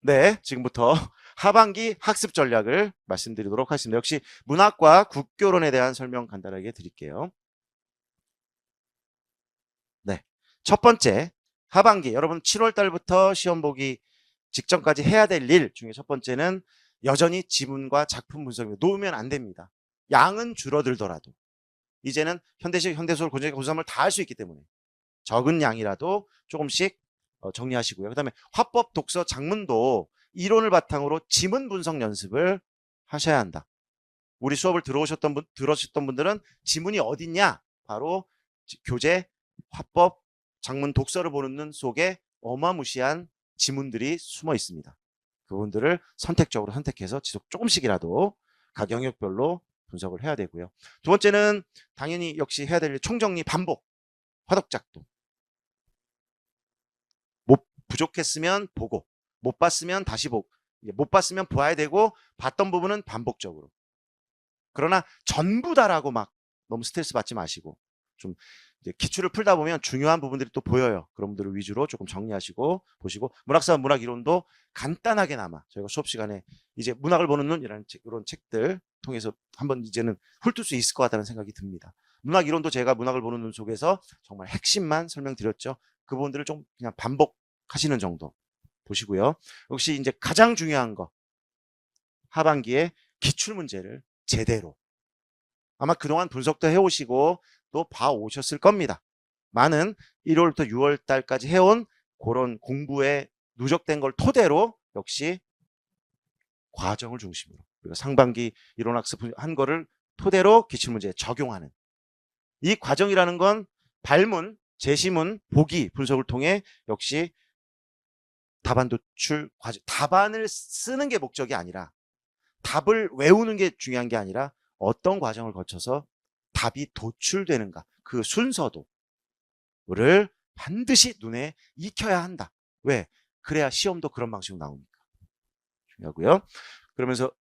네, 지금부터 하반기 학습 전략을 말씀드리도록 하겠습니다. 역시 문학과 국교론에 대한 설명 간단하게 드릴게요. 네, 첫 번째, 하반기 여러분 7월 달부터 시험 보기 직전까지 해야 될 일 중에 첫 번째는 여전히 지문과 작품 분석입니다. 놓으면 안 됩니다. 양은 줄어들더라도 이제는 현대식, 현대소설, 고전의 고수함을 다 할 수 있기 때문에 적은 양이라도 조금씩 정리하시고요. 그 다음에 화법, 독서, 작문도 이론을 바탕으로 지문 분석 연습을 하셔야 한다. 우리 수업을 들으셨던 분들은 지문이 어딨냐? 바로 교재, 화법, 작문, 독서를 보는 눈 속에 어마무시한 지문들이 숨어 있습니다. 그분들을 선택적으로 선택해서 지속 조금씩이라도 각 영역별로 분석을 해야 되고요. 두 번째는 당연히 역시 해야 될 총정리, 반복, 화덕작동. 부족했으면 보고, 못 봤으면 다시 보고, 못 봤으면 보아야 되고, 봤던 부분은 반복적으로. 그러나 전부 다라고 막 너무 스트레스 받지 마시고, 좀 이제 기출을 풀다 보면 중요한 부분들이 또 보여요. 그런 분들을 위주로 조금 정리하시고 보시고, 문학사, 문학이론도 간단하게나마 저희가 수업 시간에 이제 문학을 보는 눈이라는 이런 책들 통해서 한번 이제는 훑을 수 있을 것 같다는 생각이 듭니다. 문학이론도 제가 문학을 보는 눈 속에서 정말 핵심만 설명드렸죠. 그 부분들을 좀 그냥 반복하시는 정도 보시고요. 역시 이제 가장 중요한 거, 하반기에 기출문제를 제대로, 아마 그동안 분석도 해오시고 또 봐오셨을 겁니다. 많은 1월부터 6월 달까지 해온 그런 공부에 누적된 걸 토대로 역시 과정을 중심으로, 그리고 상반기 이론학습 한 거를 토대로 기출문제에 적용하는 이 과정이라는 건 발문, 제시문, 보기 분석을 통해 역시 답안 도출 과정, 답안을 쓰는 게 목적이 아니라, 답을 외우는 게 중요한 게 아니라 어떤 과정을 거쳐서 답이 도출되는가, 그 순서도를 반드시 눈에 익혀야 한다. 왜? 그래야 시험도 그런 방식으로 나오니까. 중요하고요. 그러면서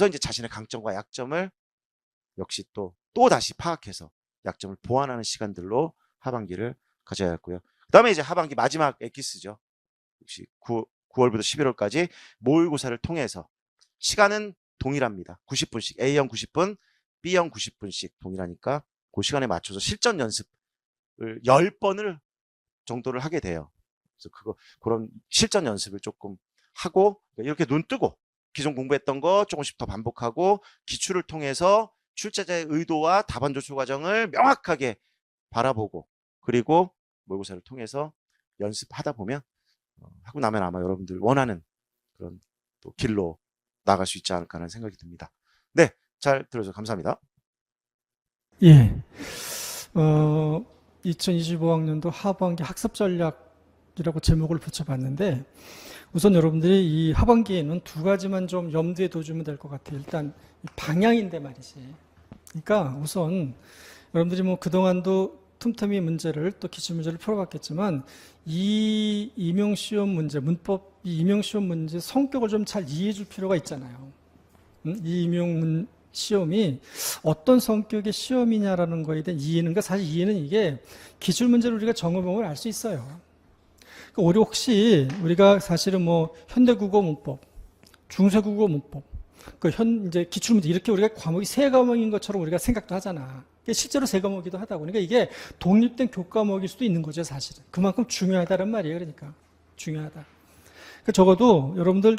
이제 자신의 강점과 약점을 역시 또 다시 파악해서 약점을 보완하는 시간들로 하반기를 가져야 했고요. 그 다음에 이제 하반기 마지막 엑기스죠. 역시 9월부터 11월까지 모의고사를 통해서 시간은 동일합니다. 90분씩, A형 90분, B형 90분씩 동일하니까 그 시간에 맞춰서 실전 연습을 10번을 정도를 하게 돼요. 그래서 그런 실전 연습을 조금 하고, 이렇게 눈 뜨고 기존 공부했던 거 조금씩 더 반복하고, 기출을 통해서 출제자의 의도와 답안 조출 과정을 명확하게 바라보고, 그리고 모의고사를 통해서 연습하다 보면 하고 나면 아마 여러분들 원하는 그런 또 길로 나갈 수 있지 않을까 하는 생각이 듭니다. 네, 잘 들어줘서 감사합니다. 예. 2025학년도 하반기 학습 전략이라고 제목을 붙여봤는데, 우선 여러분들이 이 하반기에는 두 가지만 좀 염두에 둬주면 될 것 같아요. 일단 방향인데 말이지. 그러니까 우선 여러분들이 뭐 그동안도 틈틈이 문제를, 또 기출 문제를 풀어봤겠지만, 이 임용시험 문제, 문법 이 임용시험 문제 성격을 좀 잘 이해해 줄 필요가 있잖아요. 이 시험이 어떤 성격의 시험이냐라는 거에 대한 이해는, 사실 이해는 이게 기출 문제를 우리가 정해보면 알 수 있어요. 우리 혹시 우리가 사실은 뭐 현대국어 문법, 중세국어 문법, 이제 기출 문제 이렇게 우리가 과목이 세 과목인 것처럼 우리가 생각도 하잖아. 실제로 세 과목이기도 하다고. 그러니까 이게 독립된 교과목일 수도 있는 거죠, 사실은. 그만큼 중요하다는 말이에요. 그러니까 중요하다. 적어도 여러분들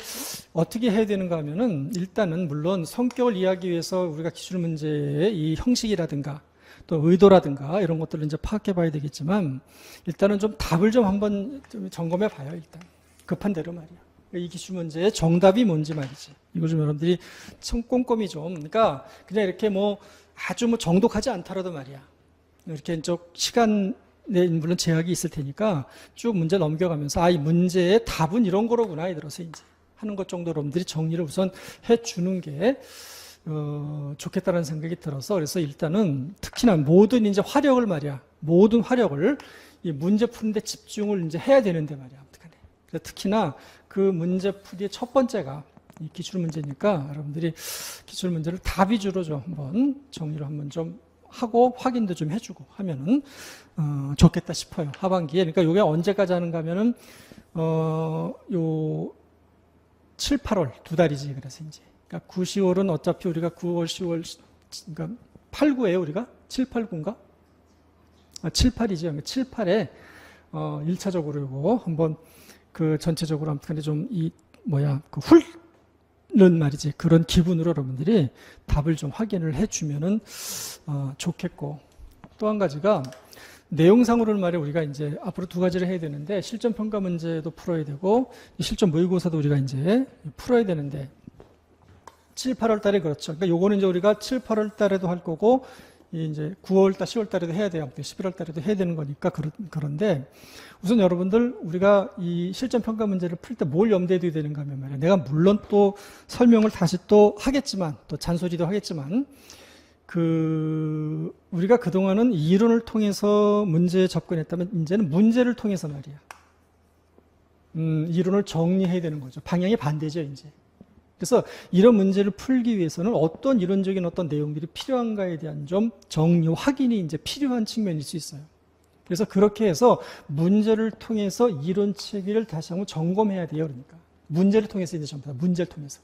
어떻게 해야 되는가 하면은, 일단은 물론 성격을 이해하기 위해서 우리가 기출 문제의 이 형식이라든가 또 의도라든가 이런 것들을 이제 파악해 봐야 되겠지만, 일단은 좀 답을 좀 한번 좀 점검해 봐요. 일단 급한 대로 말이야. 이 기출 문제의 정답이 뭔지 말이지. 이거 좀 여러분들이 참 꼼꼼히 좀, 그러니까 그냥 이렇게 뭐 아주 뭐 정독하지 않더라도 말이야, 이렇게 시간, 네, 물론 제약이 있을 테니까 쭉 문제 넘겨가면서, 이 문제의 답은 이런 거로구나, 이 들어서 이제 하는 것 정도 여러분들이 정리를 우선 해주는 게 좋겠다는 생각이 들어서, 그래서 일단은 특히나 모든 이제 화력을 말이야, 모든 화력을 이 문제 푸는데 집중을 이제 해야 되는데 말이야, 어떡하네. 그래서 특히나 그 문제 풀이의 첫 번째가 이 기출 문제니까 여러분들이 기출 문제를 답 위주로 좀 한번 정리를 한번 좀 하고 확인도 좀 해주고 하면은 좋겠다 싶어요. 하반기에. 그러니까 이게 언제까지 하는가 하면은 요 7, 8월 두 달이지. 그래서 이제 그러니까 9, 10월은 어차피 우리가 9월, 10월 그러니까 8, 9에요 우리가 7, 8, 9인가? 7, 8이죠. 그러니까 7, 8에 1차적으로 이거 한번 그 전체적으로 아무튼 좀 그 훑는 말이지. 그런 기분으로 여러분들이 답을 좀 확인을 해주면은 좋겠고, 또 한 가지가 내용상으로는 말이야 우리가 이제 앞으로 두 가지를 해야 되는데 실전 평가 문제도 풀어야 되고 실전 모의고사도 우리가 이제 풀어야 되는데 7, 8월 달에 그렇죠. 그러니까 요거는 이제 우리가 7, 8월 달에도 할 거고 이제 9월 달, 10월 달에도 해야 돼요. 11월 달에도 해야 되는 거니까 그런데 우선 여러분들 우리가 이 실전 평가 문제를 풀 때 뭘 염두에 둬야 되는가 하면 말이야. 내가 물론 또 설명을 다시 또 하겠지만 또 잔소리도 하겠지만 우리가 그동안은 이론을 통해서 문제에 접근했다면 이제는 문제를 통해서 말이야. 이론을 정리해야 되는 거죠. 방향이 반대죠, 이제. 그래서 이런 문제를 풀기 위해서는 어떤 이론적인 어떤 내용들이 필요한가에 대한 좀 정리, 확인이 이제 필요한 측면일 수 있어요. 그래서 그렇게 해서 문제를 통해서 이론 체계를 다시 한번 점검해야 돼요. 그러니까. 문제를 통해서 이제 전부 다 문제를 통해서.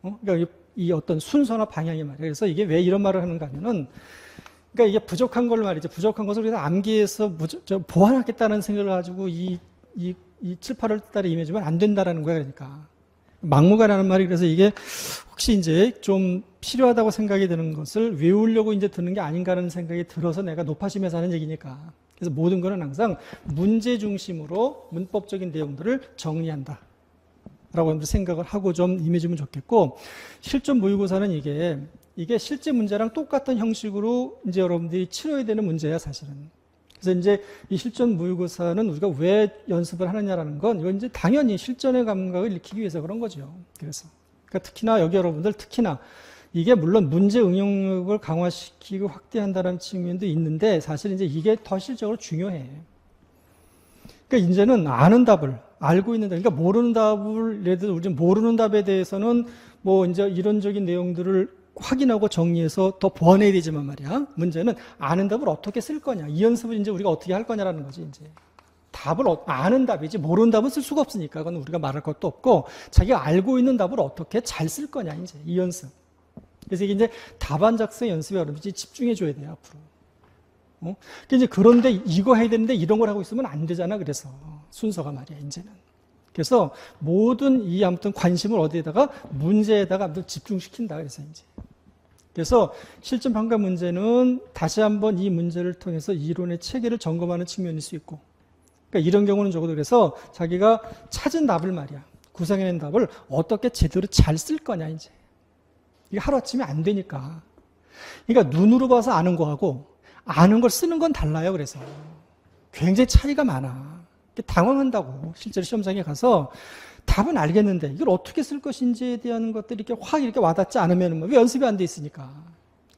그러니까 이 어떤 순서나 방향이 말이에요. 그래서 이게 왜 이런 말을 하는가 하면은 그러니까 이게 부족한 걸 말이죠. 부족한 것을 우리가 암기해서 보완하겠다는 생각을 가지고 이 7, 8월 달에 임해주면 안 된다라는 거야. 그러니까. 막무가내라는 말이 그래서 이게 혹시 이제 좀 필요하다고 생각이 드는 것을 외우려고 이제 듣는 게 아닌가라는 생각이 들어서 내가 높아지면서 하는 얘기니까. 그래서 모든 거는 항상 문제 중심으로 문법적인 내용들을 정리한다. 라고 생각을 하고 좀 임해주면 좋겠고, 실전 모의고사는 이게 실제 문제랑 똑같은 형식으로 이제 여러분들이 치러야 되는 문제야, 사실은. 그래서 이제 이 실전 모의고사는 우리가 왜 연습을 하느냐라는 건 이건 이제 당연히 실전의 감각을 익히기 위해서 그런 거죠. 그래서. 그러니까 특히나 여기 여러분들 특히나 이게 물론 문제 응용력을 강화시키고 확대한다는 측면도 있는데 사실 이제 이게 더 실적으로 중요해. 그러니까 이제는 아는 답을 알고 있는 답, 그러니까 모르는 답을 예를 들어 우리 모르는 답에 대해서는 뭐 이제 이론적인 내용들을 확인하고 정리해서 더 보완해야 되지만 말이야. 문제는 아는 답을 어떻게 쓸 거냐. 이 연습을 이제 우리가 어떻게 할 거냐라는 거지, 이제. 답을 아는 답이지 모르는 답은 쓸 수가 없으니까 그건 우리가 말할 것도 없고 자기가 알고 있는 답을 어떻게 잘 쓸 거냐, 이제 이 연습. 그래서 이게 이제 답안 작성 연습에 여러분들이 집중해 줘야 돼요, 앞으로. 그러니까 이제 그런데 이거 해야 되는데 이런 걸 하고 있으면 안 되잖아. 그래서 순서가 말이야, 이제는. 그래서 모든 이 아무튼 관심을 어디에다가 문제에다가 아무튼 집중시킨다. 그래서 이제. 그래서 실전 평가 문제는 다시 한번 이 문제를 통해서 이론의 체계를 점검하는 측면일 수 있고, 그러니까 이런 경우는 적어도 그래서 자기가 찾은 답을 말이야, 구상해낸 답을 어떻게 제대로 잘 쓸 거냐, 이제. 이게 하루아침에 안 되니까. 그러니까 눈으로 봐서 아는 거하고 아는 걸 쓰는 건 달라요. 그래서 굉장히 차이가 많아. 당황한다고. 실제로 시험장에 가서 답은 알겠는데 이걸 어떻게 쓸 것인지에 대한 것들이 이렇게 확 이렇게 와닿지 않으면 왜 연습이 안 돼 있으니까.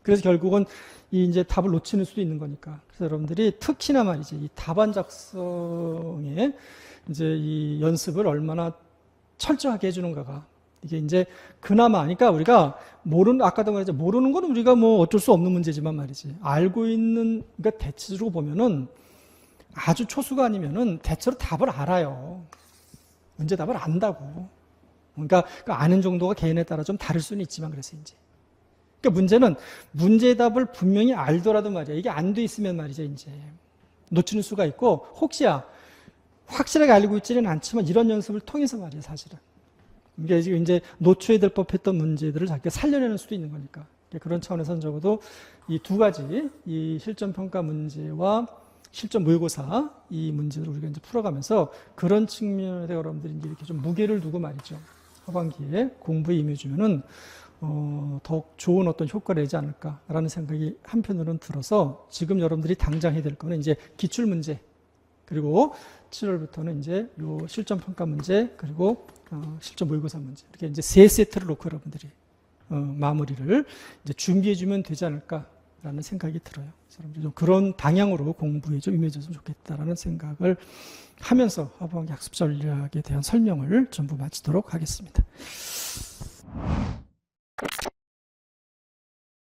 그래서 결국은 이제 답을 놓치는 수도 있는 거니까. 그래서 여러분들이 특히나 말이지 이 답안 작성에 이제 이 연습을 얼마나 철저하게 해주는가가 이게 이제 그나마, 그러니까 우리가 아까도 말했죠. 모르는 건 우리가 뭐 어쩔 수 없는 문제지만 말이지. 알고 있는, 그러니까 대체로 보면은 아주 초수가 아니면은 대체로 답을 알아요. 문제 답을 안다고. 그러니까 그 아는 정도가 개인에 따라 좀 다를 수는 있지만 그래서 이제. 그러니까 문제는 문제 답을 분명히 알더라도 말이야. 이게 안 돼 있으면 말이죠, 이제. 놓치는 수가 있고, 혹시야 확실하게 알고 있지는 않지만 이런 연습을 통해서 말이야, 사실은. 이게 지금 이제 놓쳐야 될 법했던 문제들을 자기가 살려내는 수도 있는 거니까. 그런 차원에서는 적어도 이 두 가지, 이 실전 평가 문제와 실전 모의고사 이 문제를 우리가 이제 풀어가면서 그런 측면에 여러분들이 이제 이렇게 좀 무게를 두고 말이죠. 하반기에 공부에 임해주면은 더욱 좋은 어떤 효과를 내지 않을까라는 생각이 한편으로는 들어서 지금 여러분들이 당장 해야 될 거는 이제 기출 문제, 그리고 7월부터는 이제 요 실전 평가 문제, 그리고 실전 모의고사 문제, 이렇게 이제 세 세트를 놓고 여러분들이 마무리를 이제 준비해주면 되지 않을까라는 생각이 들어요. 그래서 좀 그런 방향으로 공부에 좀 임해졌으면 좋겠다라는 생각을 하면서 하반기 학습 전략에 대한 설명을 전부 마치도록 하겠습니다.